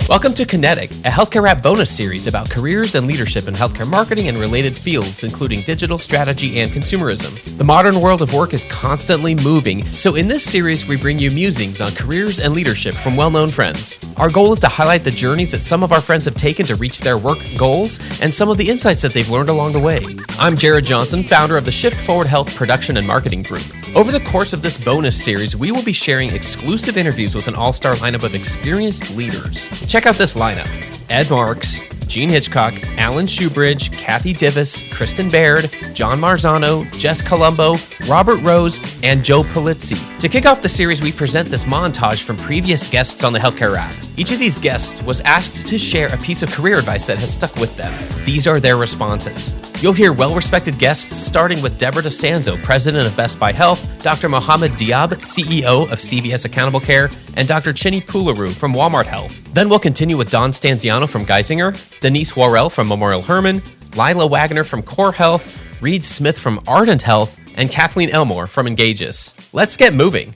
Welcome to Kinetic, a healthcare rap bonus series about careers and leadership in healthcare marketing and related fields, including digital strategy and consumerism. The modern world of work is constantly moving, so in this series, we bring you musings on careers and leadership from well-known friends. Our goal is to highlight the journeys that some of our friends have taken to reach their work goals and some of the insights that they've learned along the way. I'm Jared Johnson, founder of the Shift Forward Health Production and Marketing Group. Over the course of this bonus series, we will be sharing exclusive interviews with an all-star lineup of experienced leaders. Check out this lineup: Ed Marks, Gene Hitchcock, Alan Shoebridge, Kathy Divis, Kristen Baird, John Marzano, Jess Colombo, Robert Rose, and Joe Polizzi. To kick off the series, we present this montage from previous guests on the Healthcare Wrap. Each of these guests was asked to share a piece of career advice that has stuck with them. These are their responses. You'll hear well-respected guests starting with Deborah DeSanzo, president of Best Buy Health, Dr. Mohammed Diab, CEO of CVS Accountable Care, and Dr. Chinny Pularu from Walmart Health. Then we'll continue with Don Stanziano from Geisinger, Denise Worrell from Memorial Hermann, Lila Wagner from Core Health, Reed Smith from Ardent Health, and Kathleen Elmore from Engages. Let's get moving.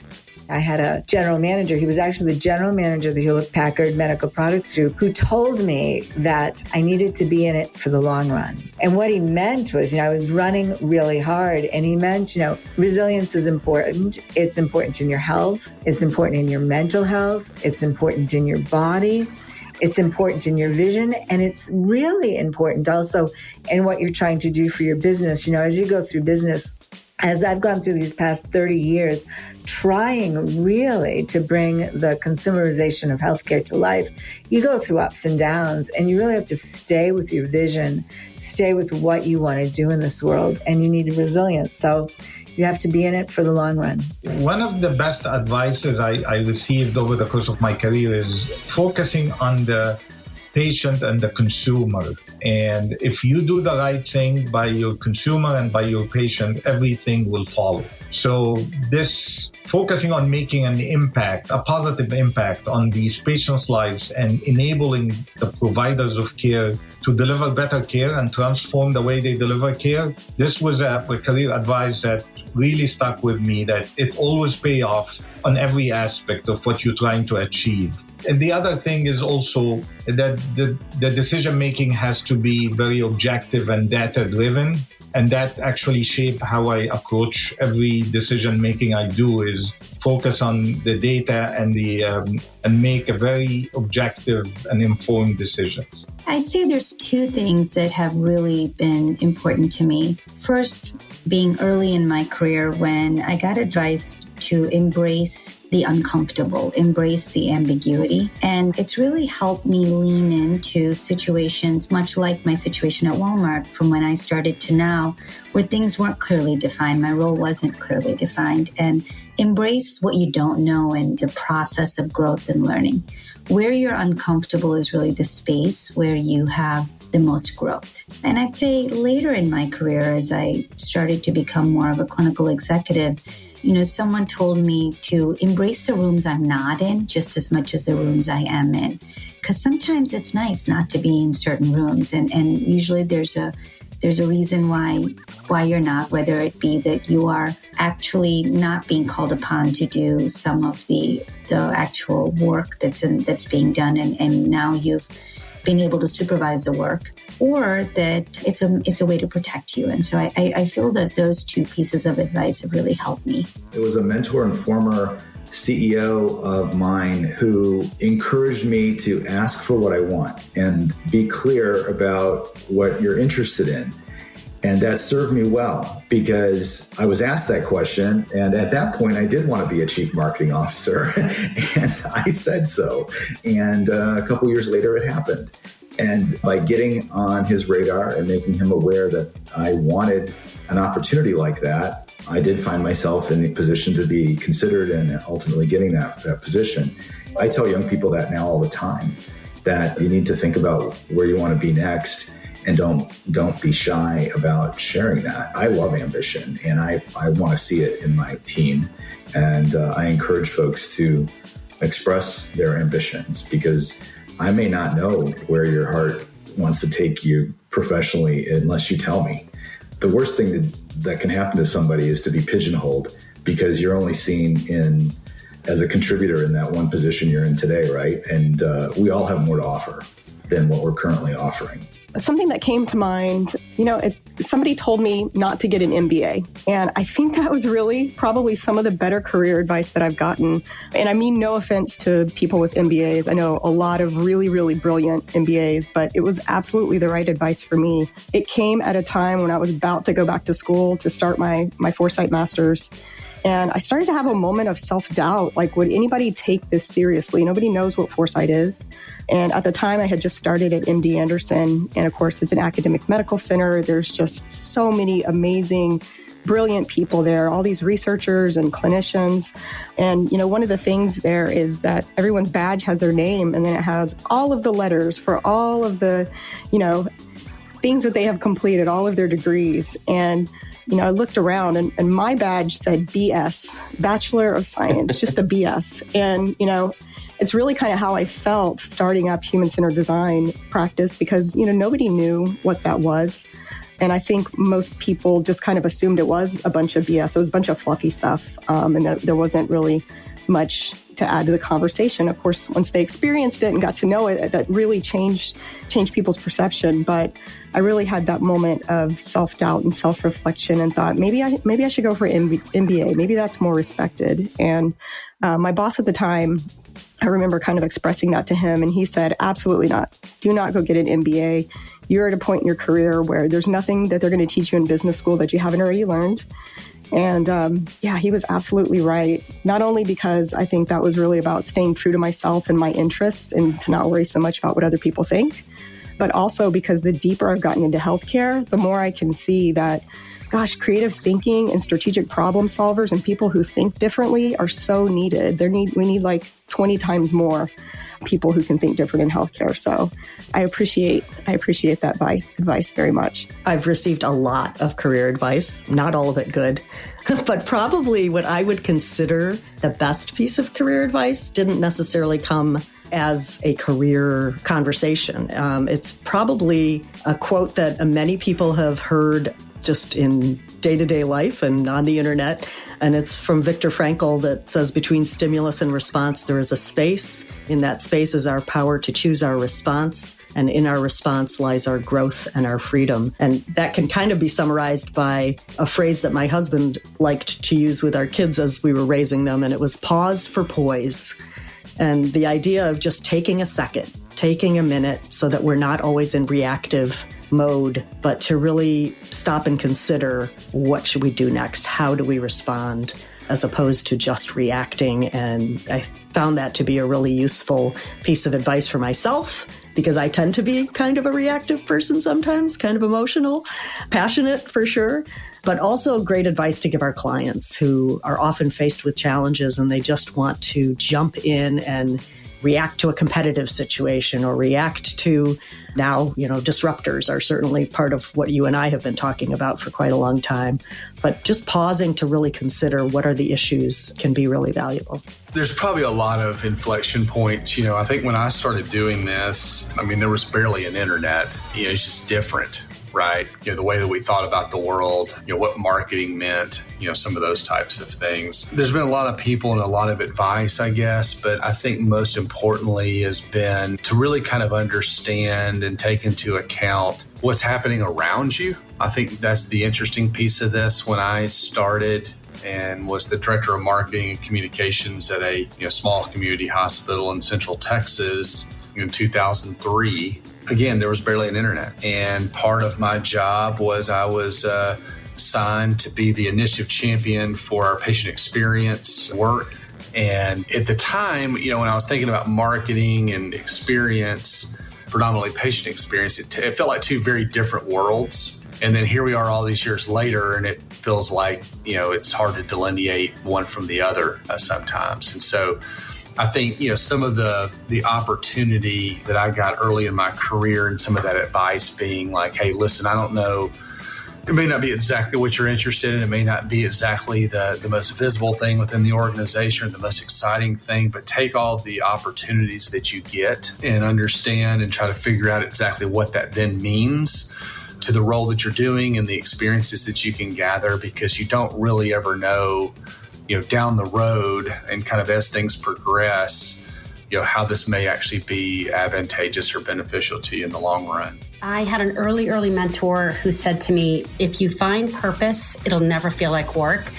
I had a general manager. He was actually the general manager of the Hewlett-Packard Medical Products Group, who told me that I needed to be in it for the long run. And what he meant was, I was running really hard, and he meant, resilience is important. It's important in your health. It's important in your mental health. It's important in your body. It's important in your vision, and it's really important also in what you're trying to do for your business. As you go through business, as I've gone through these past 30 years, trying really to bring the consumerization of healthcare to life, you go through ups and downs, and you really have to stay with your vision, stay with what you want to do in this world, and you need resilience. So you have to be in it for the long run. One of the best advices I received over the course of my career is focusing on the patient and the consumer. And if you do the right thing by your consumer and by your patient, everything will follow. So this focusing on making an impact, a positive impact on these patients' lives and enabling the providers of care to deliver better care and transform the way they deliver care, this was a career advice that really stuck with me, that it always pays off on every aspect of what you're trying to achieve. And the other thing is also that the decision-making has to be very objective and data-driven. And that actually shape how I approach every decision-making I do, is focus on the data and make a very objective and informed decisions. I'd say there's two things that have really been important to me. First, being early in my career when I got advised to embrace the uncomfortable, embrace the ambiguity. And it's really helped me lean into situations, much like my situation at Walmart from when I started to now, where things weren't clearly defined. My role wasn't clearly defined. And embrace what you don't know and the process of growth and learning. Where you're uncomfortable is really the space where you have the most growth. And I'd say later in my career, as I started to become more of a clinical executive, someone told me to embrace the rooms I'm not in just as much as the rooms I am in. Because sometimes it's nice not to be in certain rooms. And usually there's a reason why you're not, whether it be that you are actually not being called upon to do some of the actual work that's being done, and now you've been able to supervise the work, or that it's a way to protect you. And so I feel that those two pieces of advice have really helped me. It was a mentor and former CEO of mine who encouraged me to ask for what I want and be clear about what you're interested in. And that served me well because I was asked that question. And at that point, I did want to be a chief marketing officer. And I said so. And a couple years later, it happened. And by getting on his radar and making him aware that I wanted an opportunity like that, I did find myself in a position to be considered and ultimately getting that position. I tell young people that now all the time, that you need to think about where you want to be next. And don't be shy about sharing that. I love ambition, and I want to see it in my team. And I encourage folks to express their ambitions, because I may not know where your heart wants to take you professionally unless you tell me. The worst thing that can happen to somebody is to be pigeonholed because you're only seen in as a contributor in that one position you're in today, right? And we all have more to offer than what we're currently offering. Something that came to mind, somebody told me not to get an MBA. And I think that was really probably some of the better career advice that I've gotten. And I mean no offense to people with MBAs. I know a lot of really, really brilliant MBAs, but it was absolutely the right advice for me. It came at a time when I was about to go back to school to start my Foresight Masters. And I started to have a moment of self-doubt, like, would anybody take this seriously? Nobody knows what foresight is. And at the time, I had just started at MD Anderson. And of course, it's an academic medical center. There's just so many amazing, brilliant people there, all these researchers and clinicians. And, one of the things there is that everyone's badge has their name, and then it has all of the letters for all of the, things that they have completed, all of their degrees. And I looked around and my badge said BS, Bachelor of Science, just a BS. And, it's really kind of how I felt starting up human-centered design practice because, nobody knew what that was. And I think most people just kind of assumed it was a bunch of BS. It was a bunch of fluffy stuff. And that there wasn't really much to add to the conversation. Of course, once they experienced it and got to know it, that really changed people's perception. But I really had that moment of self-doubt and self-reflection and thought, maybe I should go for an MBA. Maybe that's more respected. And my boss at the time, I remember kind of expressing that to him, and he said, absolutely not. Do not go get an MBA. You're at a point in your career where there's nothing that they're going to teach you in business school that you haven't already learned. And he was absolutely right. Not only because I think that was really about staying true to myself and my interests and to not worry so much about what other people think, but also because the deeper I've gotten into healthcare, the more I can see that, gosh, creative thinking and strategic problem solvers and people who think differently are so needed. We need like 20 times more people who can think different in healthcare. So I appreciate that advice very much. I've received a lot of career advice, not all of it good, but probably what I would consider the best piece of career advice didn't necessarily come as a career conversation. It's probably a quote that many people have heard just in day-to-day life and on the internet. And it's from Viktor Frankl that says, between stimulus and response, there is a space. In that space is our power to choose our response. And in our response lies our growth and our freedom. And that can kind of be summarized by a phrase that my husband liked to use with our kids as we were raising them. And it was pause for poise. And the idea of just taking a second, taking a minute so that we're not always in reactive mode, but to really stop and consider, what should we do next? How do we respond? As opposed to just reacting. And I found that to be a really useful piece of advice for myself, because I tend to be kind of a reactive person sometimes, kind of emotional, passionate for sure, but also great advice to give our clients who are often faced with challenges and they just want to jump in and react to a competitive situation or react to now, disruptors are certainly part of what you and I have been talking about for quite a long time. But just pausing to really consider what are the issues can be really valuable. There's probably a lot of inflection points. I think when I started doing this, there was barely an internet. It's just different, right? The way that we thought about the world, what marketing meant, some of those types of things. There's been a lot of people and a lot of advice, I guess, but I think most importantly has been to really kind of understand and take into account what's happening around you. I think that's the interesting piece of this. When I started and was the director of marketing and communications at a small community hospital in Central Texas in 2003, again, there was barely an internet. And part of my job was I was assigned to be the initiative champion for our patient experience work. And at the time, when I was thinking about marketing and experience, predominantly patient experience, it felt like two very different worlds. And then here we are all these years later, and it feels like, it's hard to delineate one from the other sometimes. And so I think, some of the opportunity that I got early in my career and some of that advice being like, hey, listen, I don't know. It may not be exactly what you're interested in. It may not be exactly the most visible thing within the organization or the most exciting thing, but take all the opportunities that you get and understand and try to figure out exactly what that then means to the role that you're doing and the experiences that you can gather, because you don't really ever know, down the road and kind of as things progress, how this may actually be advantageous or beneficial to you in the long run. I had an early mentor who said to me, if you find purpose, it'll never feel like work.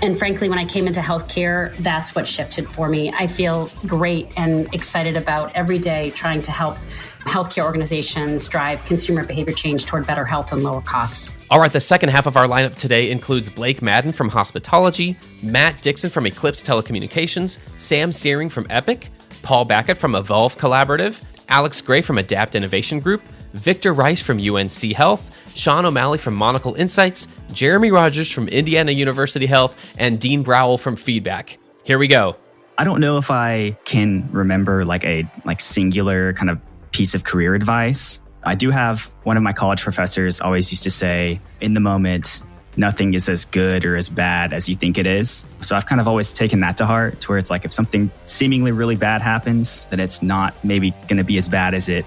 And frankly, when I came into healthcare, that's what shifted for me. I feel great and excited about every day trying to help healthcare organizations drive consumer behavior change toward better health and lower costs. All right, the second half of our lineup today includes Blake Madden from Hospitality, Matt Dixon from Eclipse Telecommunications, Sam Searing from Epic, Paul Backett from Evolve Collaborative, Alex Gray from Adapt Innovation Group, Victor Rice from UNC Health, Sean O'Malley from Monocle Insights, Jeremy Rogers from Indiana University Health, and Dean Browell from Feedback. Here we go. I don't know if I can remember like a singular kind of piece of career advice. I do have one of my college professors always used to say, in the moment, nothing is as good or as bad as you think it is. So I've kind of always taken that to heart, to where it's like if something seemingly really bad happens, then it's not maybe going to be as bad as it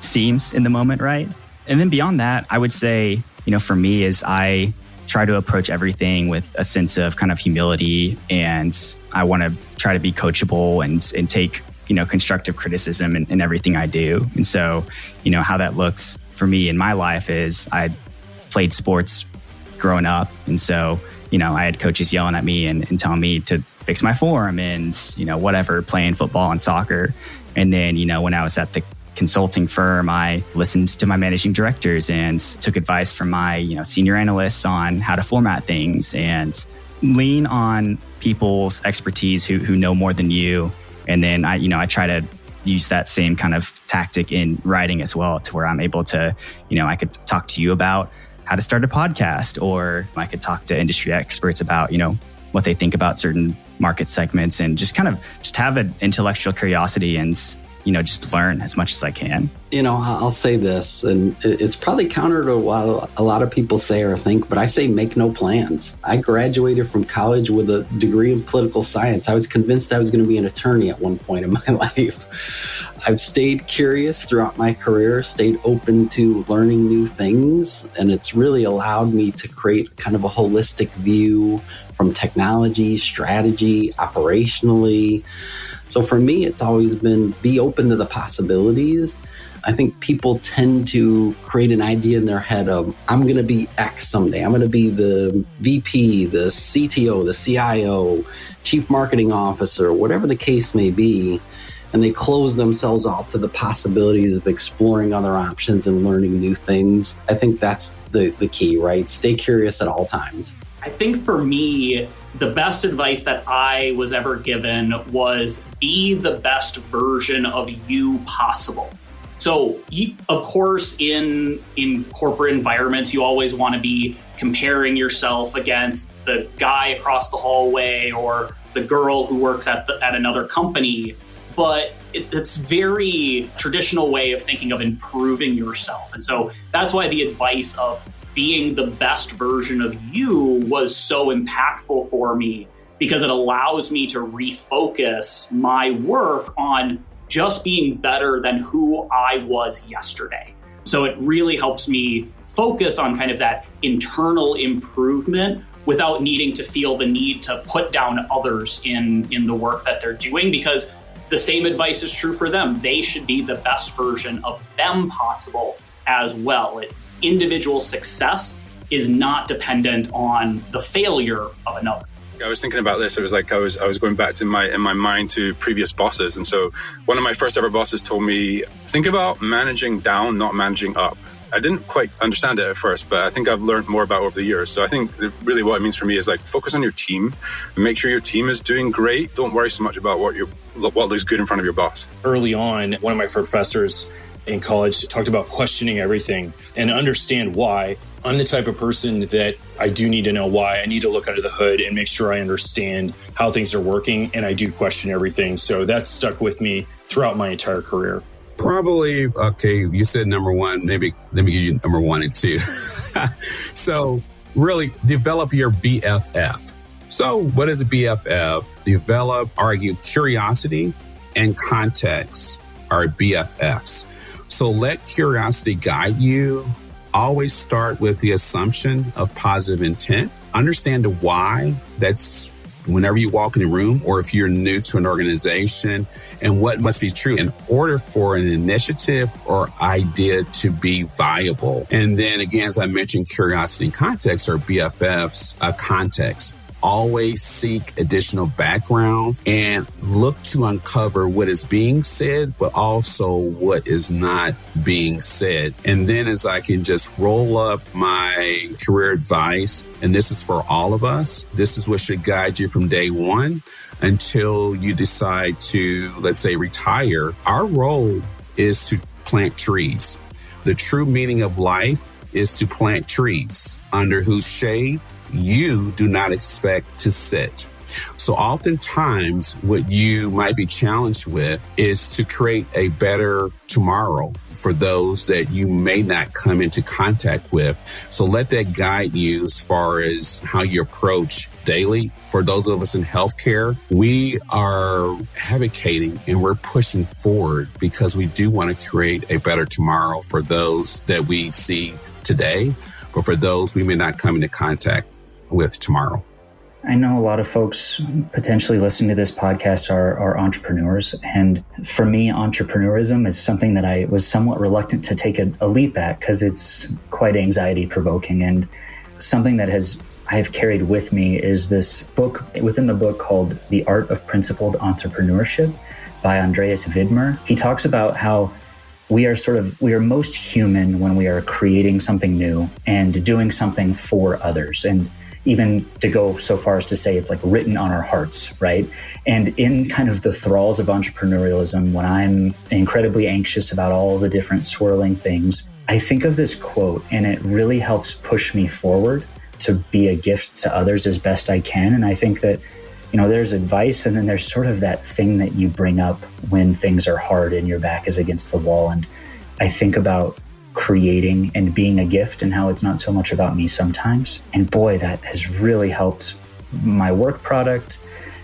seems in the moment, right? And then beyond that, I would say, for me is I try to approach everything with a sense of kind of humility, and I want to try to be coachable and take, constructive criticism in everything I do. And so, how that looks for me in my life is I played sports growing up. And so, I had coaches yelling at me and telling me to fix my form and, whatever, playing football and soccer. And then, when I was at the consulting firm, I listened to my managing directors and took advice from my, senior analysts on how to format things and lean on people's expertise who know more than you. And then I try to use that same kind of tactic in writing as well, to where I'm able to, I could talk to you about how to start a podcast, or I could talk to industry experts about, what they think about certain market segments, and just have an intellectual curiosity and, just learn as much as I can. I'll say this, and it's probably counter to what a lot of people say or think, but I say make no plans. I graduated from college with a degree in political science. I was convinced I was going to be an attorney at one point in my life. I've stayed curious throughout my career, stayed open to learning new things, and it's really allowed me to create kind of a holistic view from technology, strategy, operationally. So for me, it's always been be open to the possibilities. I think people tend to create an idea in their head of, I'm going to be X someday. I'm going to be the VP, the CTO, the CIO, chief marketing officer, whatever the case may be. And they close themselves off to the possibilities of exploring other options and learning new things. I think that's the key, right? Stay curious at all times. I think for me, the best advice that I was ever given was be the best version of you possible. So, of course, in corporate environments, you always want to be comparing yourself against the guy across the hallway or the girl who works at another company. But it's very traditional way of thinking of improving yourself. And so that's why the advice of being the best version of you was so impactful for me, because it allows me to refocus my work on just being better than who I was yesterday. So it really helps me focus on kind of that internal improvement without needing to feel the need to put down others in the work that they're doing, because the same advice is true for them. They should be the best version of them possible as well. Individual success is not dependent on the failure of another. I was thinking about this. It was like I was going back in my mind to previous bosses. And so one of my first ever bosses told me, think about managing down, not managing up. I didn't quite understand it at first, but I think I've learned more about it over the years. So I think really what it means for me is like focus on your team and make sure your team is doing great. Don't worry so much about what looks good in front of your boss. Early on, one of my professors in college talked about questioning everything and understand why. I'm the type of person that I do need to know why. I need to look under the hood and make sure I understand how things are working, and I do question everything. So that's stuck with me throughout my entire career. Probably, okay, you said number one, maybe let me give you number 1 and 2. So really develop your BFF. So what is a BFF? Develop, argue, curiosity and context are BFFs. So let curiosity guide you. Always start with the assumption of positive intent. Understand the why. That's whenever you walk in a room or if you're new to an organization, and what must be true in order for an initiative or idea to be viable. And then again, as I mentioned, curiosity and context are BFFs, context. Always seek additional background and look to uncover what is being said, but also what is not being said. And then as I can just roll up my career advice, and this is for all of us, this is what should guide you from day one until you decide to, let's say, retire. Our role is to plant trees. The true meaning of life is to plant trees under whose shade you do not expect to sit. So oftentimes what you might be challenged with is to create a better tomorrow for those that you may not come into contact with. So let that guide you as far as how you approach daily. For those of us in healthcare, we are advocating and we're pushing forward because we do want to create a better tomorrow for those that we see today, but for those we may not come into contact with tomorrow. I know a lot of folks potentially listening to this podcast are entrepreneurs. And for me, entrepreneurism is something that I was somewhat reluctant to take a leap at because it's quite anxiety provoking. And something that I have carried with me is this book within the book called The Art of Principled Entrepreneurship by Andreas Widmer. He talks about how we are most human when we are creating something new and doing something for others. And even to go so far as to say it's like written on our hearts, right? And in kind of the thralls of entrepreneurialism, when I'm incredibly anxious about all the different swirling things, I think of this quote and it really helps push me forward to be a gift to others as best I can. And I think that, there's advice and then there's sort of that thing that you bring up when things are hard and your back is against the wall. And I think about creating and being a gift and how it's not so much about me sometimes. And boy, that has really helped my work product.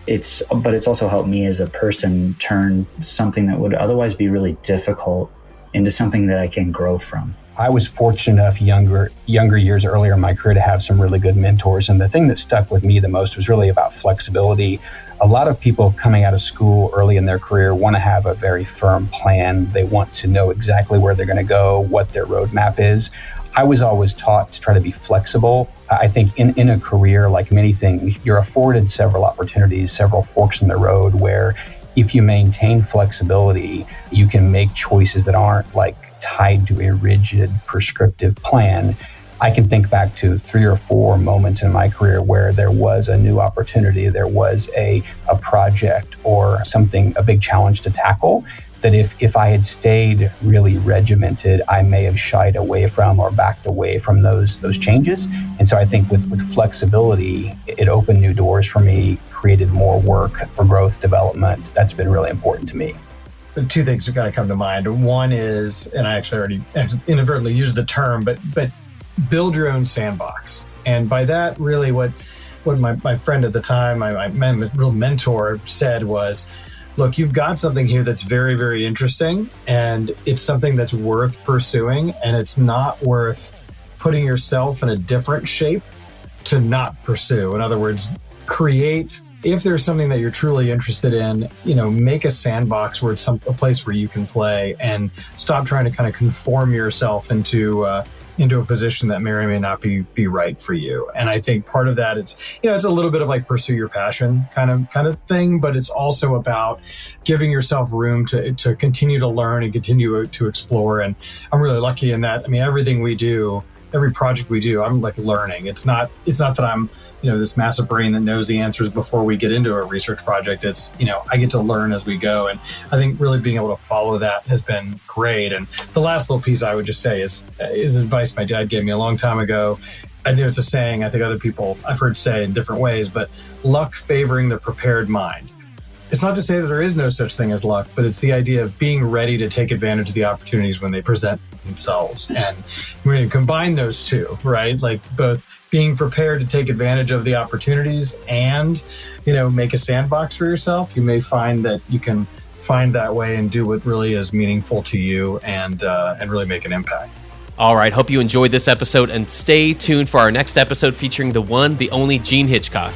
But it's also helped me as a person turn something that would otherwise be really difficult into something that I can grow from. I was fortunate enough younger years earlier in my career to have some really good mentors. And the thing that stuck with me the most was really about flexibility. A lot of people coming out of school early in their career want to have a very firm plan. They want to know exactly where they're going to go, what their roadmap is. I was always taught to try to be flexible. I think in a career, like many things, you're afforded several opportunities, several forks in the road where if you maintain flexibility, you can make choices that aren't like tied to a rigid prescriptive plan. I can think back to 3 or 4 moments in my career where there was a new opportunity, there was a project or something, a big challenge to tackle, that if I had stayed really regimented, I may have shied away from or backed away from those changes. And so I think with flexibility, it opened new doors for me, created more work for growth development. That's been really important to me. 2 things have got to come to mind. One is, and I actually already inadvertently used the term, but build your own sandbox. And by that, really what my friend at the time, my real mentor said was, look, you've got something here that's very, very interesting, and it's something that's worth pursuing, and it's not worth putting yourself in a different shape to not pursue. In other words, create. If there's something that you're truly interested in, make a sandbox where it's a place where you can play, and stop trying to kind of conform yourself into a position that may or may not be right for you. And I think part of that, it's a little bit of like pursue your passion kind of thing, but it's also about giving yourself room to continue to learn and continue to explore. And I'm really lucky in that. I mean, everything we do, every project we do, I'm like learning. It's not that I'm this massive brain that knows the answers before we get into a research project. It's, I get to learn as we go. And I think really being able to follow that has been great. And the last little piece I would just say is advice my dad gave me a long time ago. I know it's a saying I think other people I've heard say in different ways, but luck favoring the prepared mind. It's not to say that there is no such thing as luck, but it's the idea of being ready to take advantage of the opportunities when they present themselves. And we're going to combine those two, right? Like both being prepared to take advantage of the opportunities and, make a sandbox for yourself. You may find that you can find that way and do what really is meaningful to you and really make an impact. All right, hope you enjoyed this episode, and stay tuned for our next episode featuring the one, the only Gene Hitchcock.